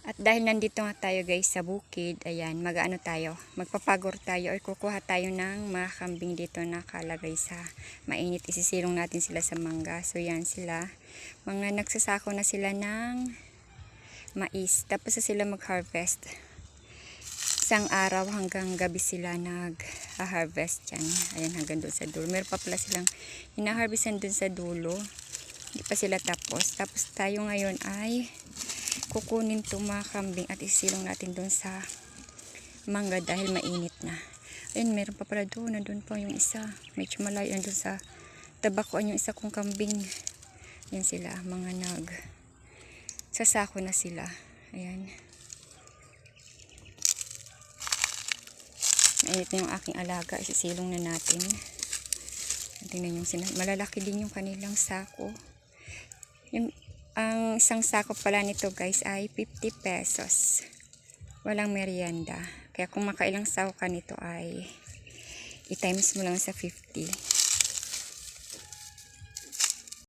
At dahil nandito nga tayo guys sa bukid, ayan, mag-ano tayo, magpapagor tayo or kukuha tayo ng mga kambing dito na kalagay sa mainit. Isisilong natin sila sa mangga. So yan sila, mga nagsasako na sila ng mais. Tapos na sila mag-harvest. Isang araw hanggang gabi sila nag-harvest yan. Ayan, hanggang doon sa dulo. Meron pa pala silang hina-harvestan doon sa dulo. Hindi pa sila tapos. Tapos tayo ngayon ay kukunin itong mga kambing at isilong natin doon sa mangga dahil mainit na. Ayun, meron pa pala doon. Nandun pa yung isa. Medyo malayo. Nandun sa tabakuan yung isa kong kambing. Yan sila. Mga sasako na sila. Ayan. Mainit na yung aking alaga. Isisilong na natin. Tingnan yung malalaki din yung kanilang sako. Ang isang sako pala nito guys ay 50 pesos. Walang merienda. Kaya kung makailang sako ka nito ay i-times mo lang sa 50.